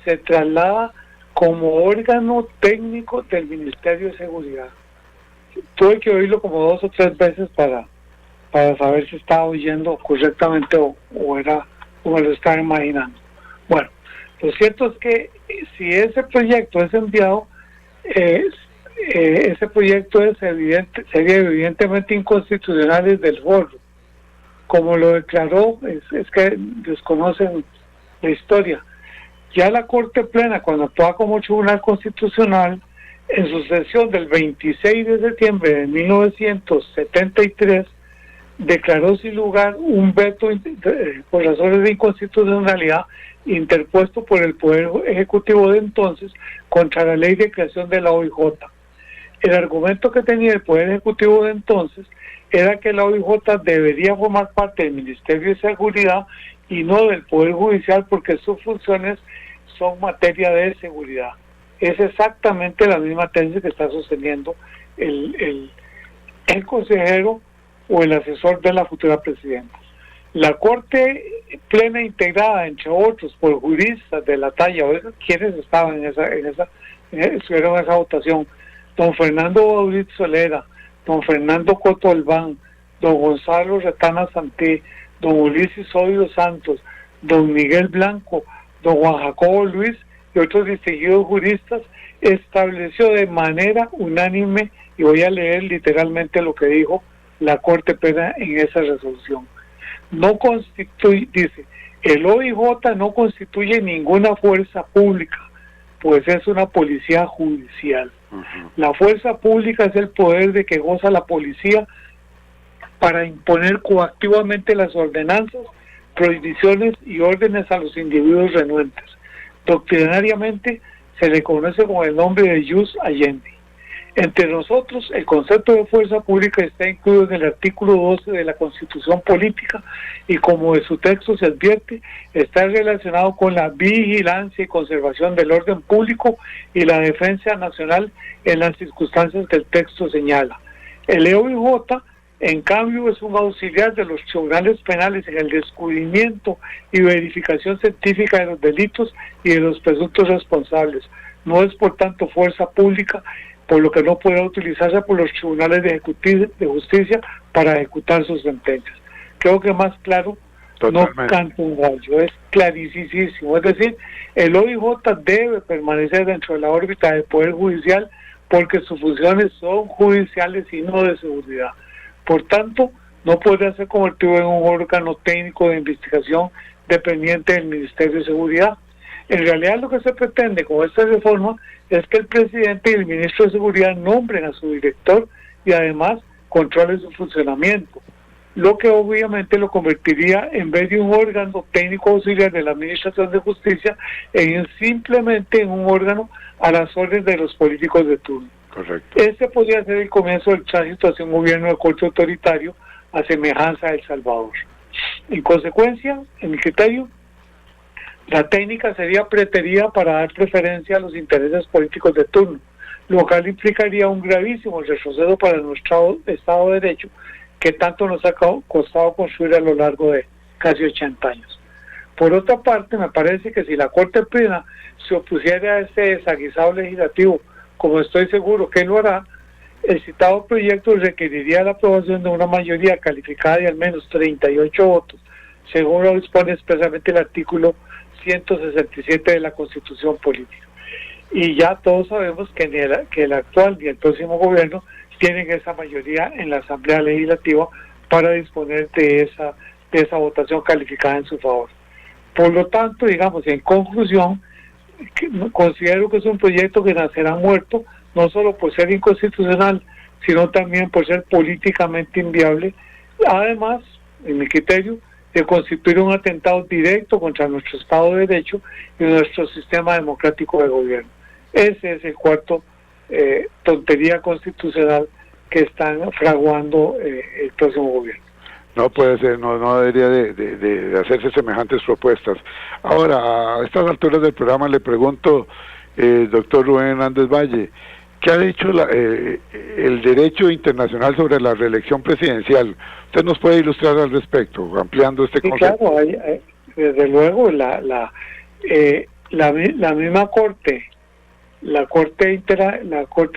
se traslada como órgano técnico del Ministerio de Seguridad. Tuve que oírlo como 2 o 3 veces para saber si estaba oyendo correctamente o era como lo estaba imaginando. Bueno, lo cierto es que si ese proyecto es enviado, ese proyecto sería evidentemente inconstitucional desde el foro. Como lo declaró, es que desconocen la historia. Ya la Corte Plena, cuando actúa como Tribunal Constitucional, en su sesión del 26 de septiembre de 1973, declaró sin lugar un veto por razones de inconstitucionalidad interpuesto por el Poder Ejecutivo de entonces contra la ley de creación de la OIJ. El argumento que tenía el Poder Ejecutivo de entonces era que la OIJ debería formar parte del Ministerio de Seguridad y no del Poder Judicial porque sus funciones son materia de seguridad. Es exactamente la misma tesis que está sosteniendo el consejero o el asesor de la futura presidenta. La Corte Plena integrada, entre otros, por juristas de la talla, quienes estaban estuvieron en esa votación, don Fernando Baudit Solera, don Fernando Coto Albán, don Gonzalo Retana Santí, don Ulises Odio Santos, don Miguel Blanco, don Juan Jacobo Luis y otros distinguidos juristas, estableció de manera unánime, y voy a leer literalmente lo que dijo la Corte Plena en esa resolución. Dice, el OIJ no constituye ninguna fuerza pública, pues es una policía judicial. La fuerza pública es el poder de que goza la policía para imponer coactivamente las ordenanzas, prohibiciones y órdenes a los individuos renuentes. Doctrinariamente se le conoce con el nombre de jus alliendi. Entre nosotros, el concepto de fuerza pública está incluido en el artículo 12 de la Constitución Política y, como de su texto se advierte, está relacionado con la vigilancia y conservación del orden público y la defensa nacional en las circunstancias que el texto señala. El OIJ, en cambio, es un auxiliar de los tribunales penales en el descubrimiento y verificación científica de los delitos y de los presuntos responsables. No es, por tanto, fuerza pública, por lo que no podrá utilizarse por los tribunales de justicia para ejecutar sus sentencias. Creo que más claro Totalmente. No canta un gallo, es clarísimo. Es decir, el OIJ debe permanecer dentro de la órbita del Poder Judicial porque sus funciones son judiciales y no de seguridad. Por tanto, no podrá ser convertido en un órgano técnico de investigación dependiente del Ministerio de Seguridad. En realidad lo que se pretende con esta reforma es que el presidente y el ministro de Seguridad nombren a su director y además controlen su funcionamiento, lo que obviamente lo convertiría, en vez de un órgano técnico auxiliar de la Administración de Justicia, simplemente en un órgano a las órdenes de los políticos de turno. Correcto. Este podría ser el comienzo del tránsito hacia un gobierno de corte autoritario a semejanza de El Salvador. En consecuencia, en mi criterio, la técnica sería preterida para dar preferencia a los intereses políticos de turno, lo cual implicaría un gravísimo retroceso para nuestro Estado de Derecho que tanto nos ha costado construir a lo largo de casi 80 años. Por otra parte, me parece que si la Corte Plena se opusiera a este desaguisado legislativo, como estoy seguro que lo hará, el citado proyecto requeriría la aprobación de una mayoría calificada de al menos 38 votos, según lo dispone expresamente el artículo 167 de la Constitución Política. Y ya todos sabemos que el actual y el próximo gobierno tienen esa mayoría en la Asamblea Legislativa para disponer de esa de esa votación calificada en su favor. Por lo tanto, digamos, en conclusión, considero que es un proyecto que nacerá muerto, no solo por ser inconstitucional, sino también por ser políticamente inviable, además, en mi criterio, de constituir un atentado directo contra nuestro Estado de Derecho y nuestro sistema democrático de gobierno. Ese es el cuarto tontería constitucional que están fraguando el próximo gobierno. No puede ser, no debería de hacerse semejantes propuestas. Ahora, a estas alturas del programa le pregunto, doctor Rubén Hernández Valle, ¿qué ha dicho el derecho internacional sobre la reelección presidencial? ¿Usted nos puede ilustrar al respecto, ampliando este concepto? Claro, desde luego, la misma Corte, la Corte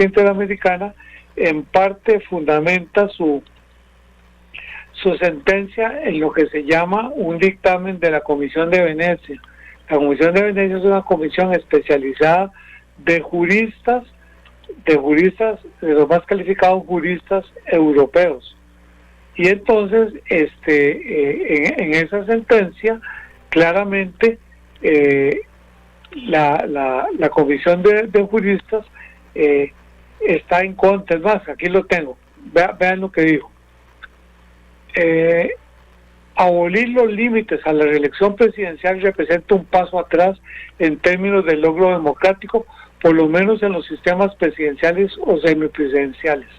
Interamericana, en parte fundamenta su sentencia en lo que se llama un dictamen de la Comisión de Venecia. La Comisión de Venecia es una comisión especializada de juristas, de los más calificados juristas europeos. Y entonces, en esa sentencia, claramente, la comisión de juristas está en contra. Es más, aquí lo tengo. Vean lo que dijo. Abolir los límites a la reelección presidencial representa un paso atrás en términos del logro democrático, por lo menos en los sistemas presidenciales o semipresidenciales.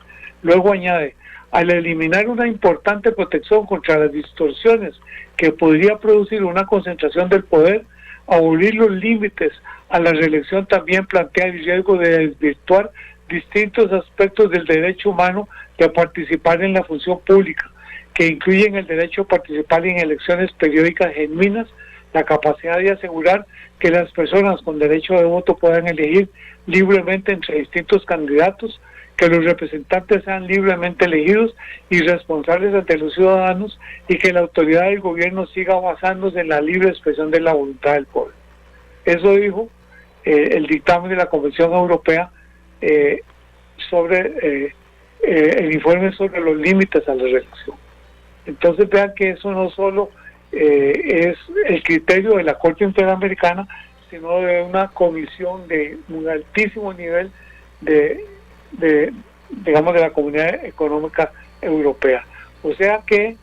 Luego añade, al eliminar una importante protección contra las distorsiones que podría producir una concentración del poder, abolir los límites a la reelección también plantea el riesgo de desvirtuar distintos aspectos del derecho humano de participar en la función pública, que incluyen el derecho a participar en elecciones periódicas genuinas, la capacidad de asegurar que las personas con derecho de voto puedan elegir libremente entre distintos candidatos, que los representantes sean libremente elegidos y responsables ante los ciudadanos, y que la autoridad del gobierno siga basándose en la libre expresión de la voluntad del pueblo. Eso dijo el dictamen de la Convención Europea sobre el informe sobre los límites a la reelección. Entonces vean que eso no solo es el criterio de la Corte Interamericana, sino de una comisión de un altísimo nivel de la Comunidad Económica Europea. O sea que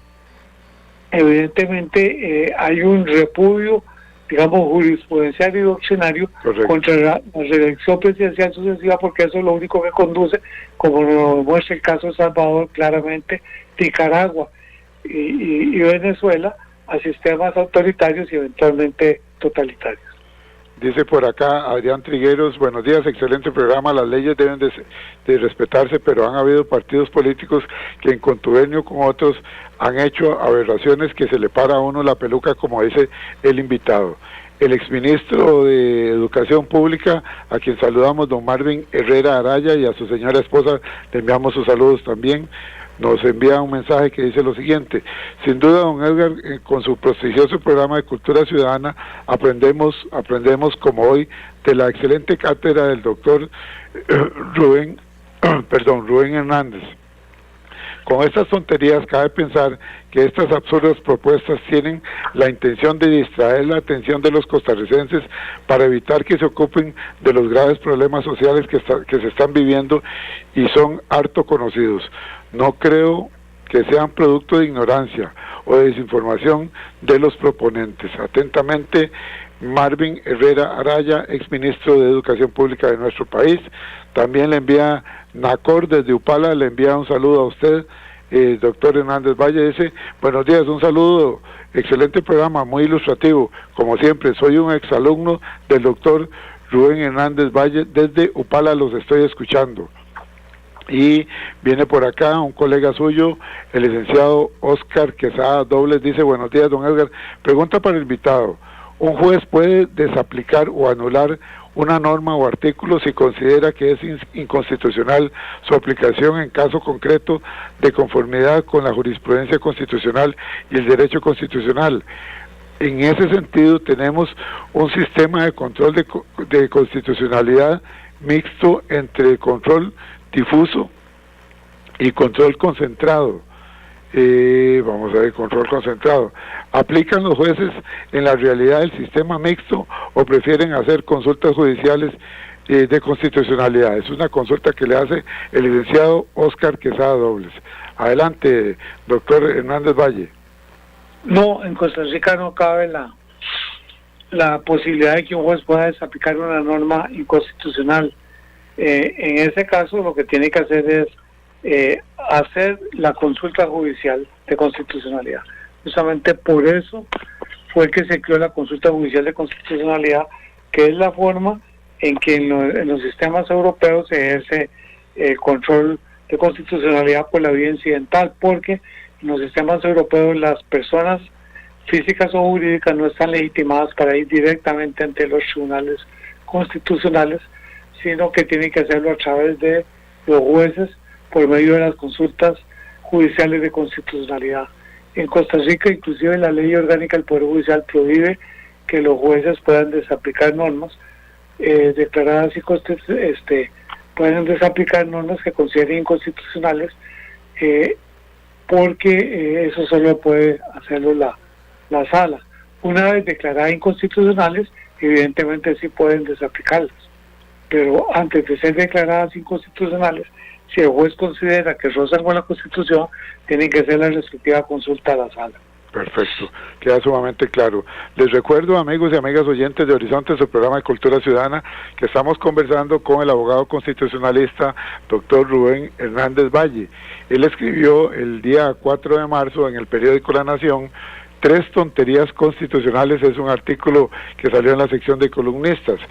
evidentemente hay un repudio, digamos, jurisprudencial y doctrinario contra la reelección presidencial sucesiva, porque eso es lo único que conduce, como lo demuestra el caso de Salvador, claramente, Nicaragua y Venezuela, a sistemas autoritarios y eventualmente totalitarios. Dice por acá Adrián Trigueros, buenos días, excelente programa, las leyes deben de respetarse, pero han habido partidos políticos que en contubernio con otros han hecho aberraciones que se le para a uno la peluca, como dice el invitado. El exministro de Educación Pública, a quien saludamos, don Marvin Herrera Araya, y a su señora esposa le enviamos sus saludos también, nos envía un mensaje que dice lo siguiente: sin duda, don Edgar, con su prestigioso programa de Cultura Ciudadana, aprendemos como hoy de la excelente cátedra del doctor Rubén Hernández. Con estas tonterías cabe pensar que estas absurdas propuestas tienen la intención de distraer la atención de los costarricenses para evitar que se ocupen de los graves problemas sociales que se están viviendo y son harto conocidos. No creo que sean producto de ignorancia o de desinformación de los proponentes. Atentamente, Marvin Herrera Araya, exministro de Educación Pública de nuestro país. También le envía Nacor desde Upala, le envía un saludo a usted, doctor Hernández Valle. Dice, buenos días, un saludo, excelente programa, muy ilustrativo, como siempre, soy un exalumno del doctor Rubén Hernández Valle, desde Upala los estoy escuchando. Y viene por acá un colega suyo, el licenciado Oscar Quesada Dobles, dice, buenos días, don Edgar, pregunta para el invitado, ¿un juez puede desaplicar o anular una norma o artículo si considera que es inconstitucional su aplicación en caso concreto de conformidad con la jurisprudencia constitucional y el derecho constitucional? En ese sentido tenemos un sistema de control de constitucionalidad mixto entre control difuso y control concentrado. Vamos a ver, control concentrado. ¿Aplican los jueces en la realidad del sistema mixto o prefieren hacer consultas judiciales de constitucionalidad? Es una consulta que le hace el licenciado Oscar Quesada Dobles. Adelante, doctor Hernández Valle. No, en Costa Rica no cabe la posibilidad de que un juez pueda desaplicar una norma inconstitucional. En ese caso lo que tiene que hacer es hacer la consulta judicial de constitucionalidad. Justamente por eso fue que se creó la consulta judicial de constitucionalidad, que es la forma en que en los sistemas europeos se ejerce el control de constitucionalidad por la vía incidental, porque en los sistemas europeos las personas físicas o jurídicas no están legitimadas para ir directamente ante los tribunales constitucionales, sino que tienen que hacerlo a través de los jueces por medio de las consultas judiciales de constitucionalidad. En Costa Rica, inclusive la ley orgánica del Poder Judicial prohíbe que los jueces puedan desaplicar normas declaradas pueden desaplicar normas que consideren inconstitucionales, porque eso solo puede hacerlo la sala. Una vez declaradas inconstitucionales, evidentemente sí pueden desaplicarlas, pero antes de ser declaradas inconstitucionales, si el juez considera que rozan con la Constitución, tienen que hacer la respectiva consulta a la sala. Perfecto, queda sumamente claro. Les recuerdo, amigos y amigas oyentes de Horizonte, su programa de Cultura Ciudadana, que estamos conversando con el abogado constitucionalista doctor Rubén Hernández Valle. Él escribió el día 4 de marzo en el periódico La Nación 3 tonterías constitucionales. Es un artículo que salió en la sección de columnistas.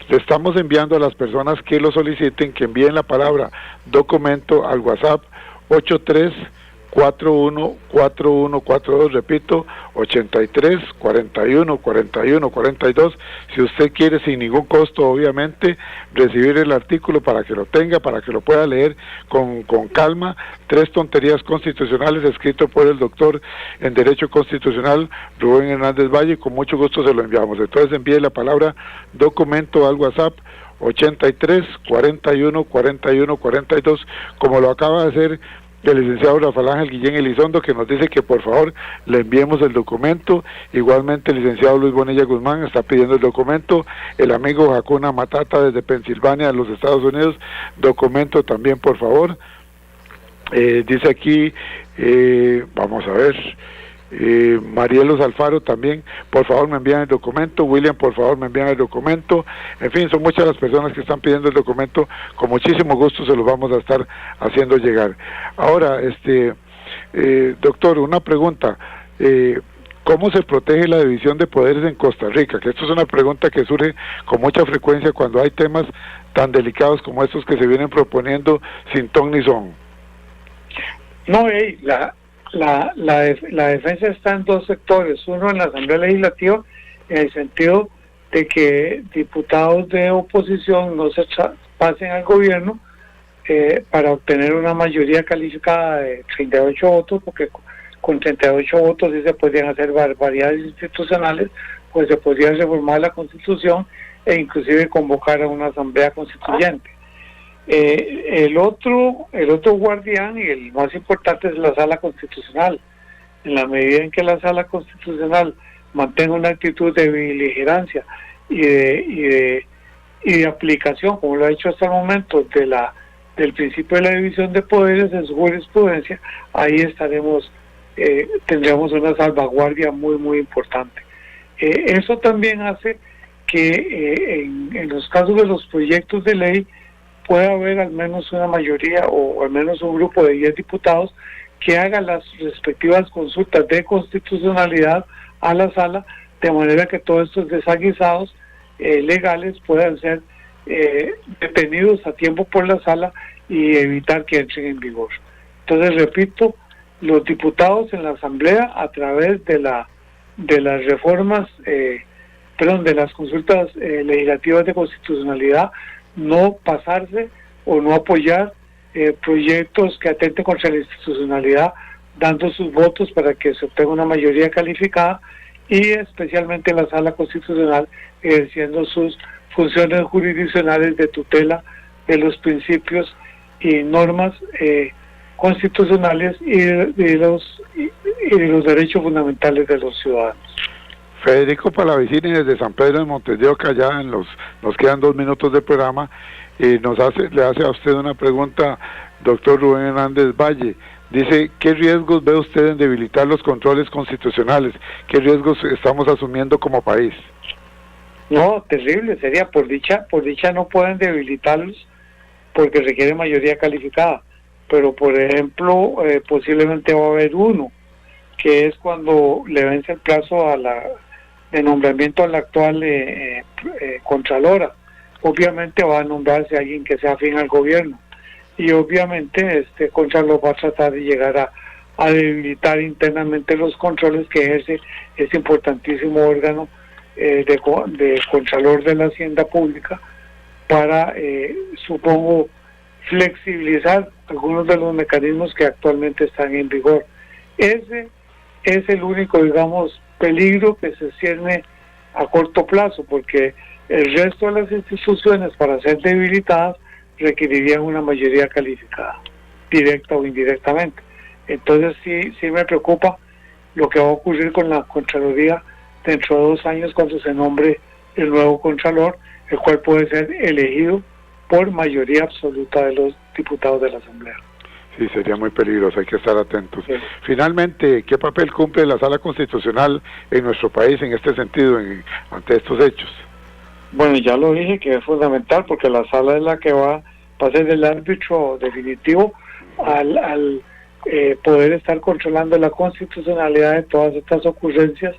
Le estamos enviando a las personas que lo soliciten que envíen la palabra documento al WhatsApp 83414142, repito, 83414142. Si usted quiere, sin ningún costo, obviamente, recibir el artículo para que lo tenga, para que lo pueda leer con calma. 3 tonterías constitucionales, escrito por el doctor en Derecho Constitucional Rubén Hernández Valle. Con mucho gusto se lo enviamos. Entonces envíe la palabra documento al WhatsApp 83414142, como lo acaba de hacer el licenciado Rafael Ángel Guillén Elizondo, que nos dice que por favor le enviemos el documento. Igualmente el licenciado Luis Bonilla Guzmán está pidiendo el documento. El amigo Hakuna Matata desde Pensilvania, de los Estados Unidos, documento también, por favor. Dice aquí, vamos a ver, Marielos Alfaro también, por favor me envían el documento. William, por favor me envían el documento. En fin, son muchas las personas que están pidiendo el documento. Con muchísimo gusto se los vamos a estar haciendo llegar. Ahora, doctor, una pregunta. ¿Cómo se protege la división de poderes en Costa Rica? Que esto es una pregunta que surge con mucha frecuencia cuando hay temas tan delicados como estos que se vienen proponiendo sin ton ni son. No, la defensa está en 2 sectores. Uno, en la Asamblea Legislativa, en el sentido de que diputados de oposición no se pasen al gobierno para obtener una mayoría calificada de 38 votos, porque con 38 votos sí se podrían hacer barbaridades institucionales, pues se podría reformar la Constitución e inclusive convocar a una asamblea constituyente. El otro guardián, y el más importante, es la Sala Constitucional. En la medida en que la Sala Constitucional mantenga una actitud de beligerancia y de aplicación, como lo ha hecho hasta el momento, del principio de la división de poderes en su jurisprudencia, ahí tendremos una salvaguardia muy, muy importante. Eso también hace que en los casos de los proyectos de ley puede haber al menos una mayoría o al menos un grupo de 10 diputados que haga las respectivas consultas de constitucionalidad a la sala, de manera que todos estos desaguisados legales puedan ser detenidos a tiempo por la sala y evitar que entren en vigor. Entonces, repito, los diputados en la Asamblea, a través de las reformas, de las consultas legislativas de constitucionalidad, no pasarse o no apoyar proyectos que atenten contra la institucionalidad, dando sus votos para que se obtenga una mayoría calificada, y especialmente la Sala Constitucional ejerciendo sus funciones jurisdiccionales de tutela de los principios y normas constitucionales y de los derechos fundamentales de los ciudadanos. Federico Palavicini desde San Pedro de Montes de Oca, ya nos quedan 2 minutos de programa, y le hace a usted una pregunta, doctor Rubén Hernández Valle. Dice, ¿qué riesgos ve usted en debilitar los controles constitucionales? ¿Qué riesgos estamos asumiendo como país? No, terrible, sería por dicha no pueden debilitarlos porque requiere mayoría calificada, pero por ejemplo, posiblemente va a haber uno, que es cuando le vence el plazo de nombramiento a la actual Contralora. Obviamente va a nombrarse alguien que sea afín al gobierno, y obviamente este Contralor va a tratar de llegar a debilitar internamente los controles que ejerce ese importantísimo órgano de Contralor de la Hacienda Pública para, supongo, flexibilizar algunos de los mecanismos que actualmente están en vigor. Ese es el único, digamos, peligro que se cierne a corto plazo, porque el resto de las instituciones, para ser debilitadas, requerirían una mayoría calificada, directa o indirectamente. Entonces sí me preocupa lo que va a ocurrir con la Contraloría dentro de 2 años cuando se nombre el nuevo Contralor, el cual puede ser elegido por mayoría absoluta de los diputados de la Asamblea. Sí, sería muy peligroso, hay que estar atentos. Sí. Finalmente, ¿qué papel cumple la Sala Constitucional en nuestro país en este sentido, ante estos hechos? Bueno, ya lo dije que es fundamental, porque la Sala es la que va a ser el árbitro definitivo al poder estar controlando la constitucionalidad de todas estas ocurrencias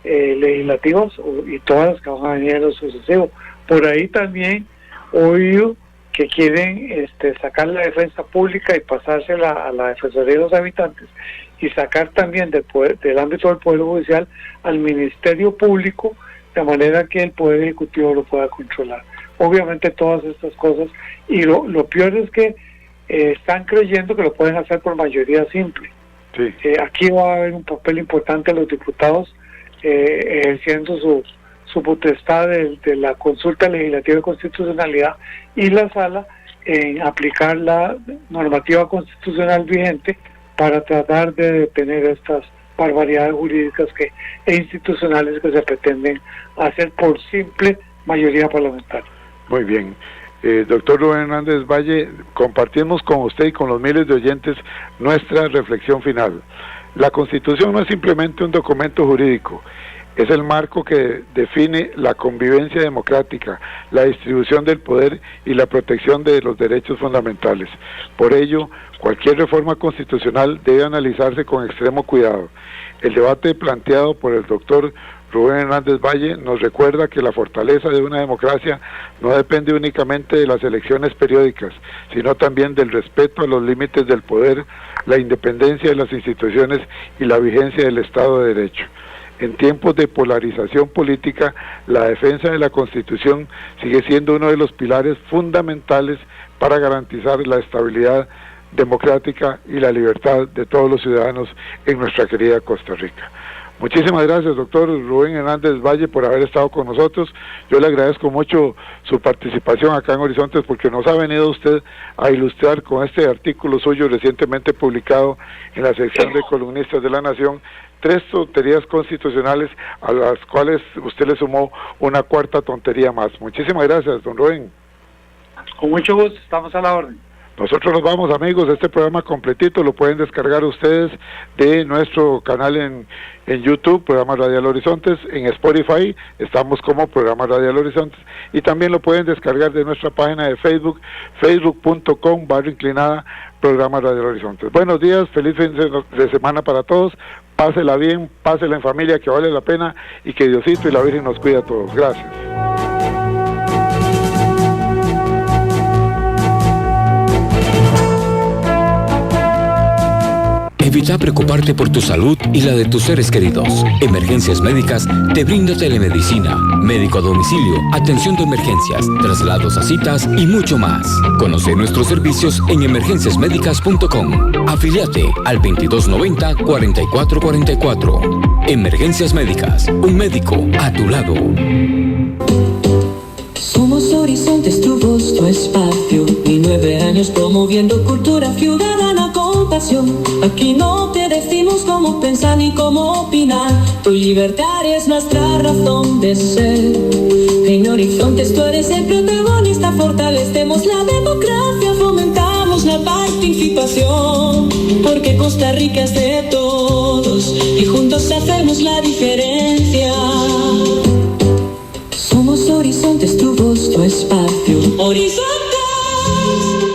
legislativas y todas las que van a venir en lo sucesivo. Por ahí también he oído que quieren sacar la defensa pública y pasársela a la Defensoría de los Habitantes, y sacar también del ámbito del Poder Judicial al Ministerio Público, de manera que el Poder Ejecutivo lo pueda controlar. Obviamente todas estas cosas, y lo peor es que están creyendo que lo pueden hacer por mayoría simple. Sí. Aquí va a haber un papel importante de los diputados ejerciendo su potestad de la consulta legislativa de constitucionalidad, y la Sala en aplicar la normativa constitucional vigente para tratar de detener estas barbaridades jurídicas e institucionales que se pretenden hacer por simple mayoría parlamentaria. Muy bien. Doctor Rubén Hernández Valle, compartimos con usted y con los miles de oyentes nuestra reflexión final. La Constitución no es simplemente un documento jurídico, es el marco que define la convivencia democrática, la distribución del poder y la protección de los derechos fundamentales. Por ello, cualquier reforma constitucional debe analizarse con extremo cuidado. El debate planteado por el doctor Rubén Hernández Valle nos recuerda que la fortaleza de una democracia no depende únicamente de las elecciones periódicas, sino también del respeto a los límites del poder, la independencia de las instituciones y la vigencia del Estado de Derecho. En tiempos de polarización política, la defensa de la Constitución sigue siendo uno de los pilares fundamentales para garantizar la estabilidad democrática y la libertad de todos los ciudadanos en nuestra querida Costa Rica. Muchísimas gracias, doctor Rubén Hernández Valle, por haber estado con nosotros. Yo le agradezco mucho su participación acá en Horizontes, porque nos ha venido usted a ilustrar con este artículo suyo recientemente publicado en la sección de columnistas de La Nación, 3 tonterías constitucionales a las cuales usted le sumó una 4ª tontería más. Muchísimas gracias, don Rubén. Con mucho gusto, estamos a la orden. Nosotros nos vamos, amigos. Este programa completito lo pueden descargar ustedes de nuestro canal en YouTube, Programa Radial Horizontes. En Spotify estamos como Programa Radial Horizontes, y también lo pueden descargar de nuestra página de Facebook, facebook.com/inclinada Programa Radial Horizontes. Buenos días, feliz fin de semana para todos. Pásela bien, pásela en familia, que vale la pena, y que Diosito y la Virgen nos cuida a todos. Gracias. Evita preocuparte por tu salud y la de tus seres queridos. Emergencias Médicas te brinda telemedicina, médico a domicilio, atención de emergencias, traslados a citas y mucho más. Conoce nuestros servicios en emergenciasmedicas.com. Afíliate al 2290-4444. Emergencias Médicas, un médico a tu lado. Somos Horizontes, tu voz, tu espacio y 9 años promoviendo cultura ciudadana con pasión. Aquí no te decimos cómo pensar ni cómo opinar, tu libertad es nuestra razón de ser. En Horizontes tú eres el protagonista, fortalecemos la democracia, fomentamos la participación, porque Costa Rica es de todos y juntos hacemos la diferencia. Somos Horizontes, tu voz, tu espacio.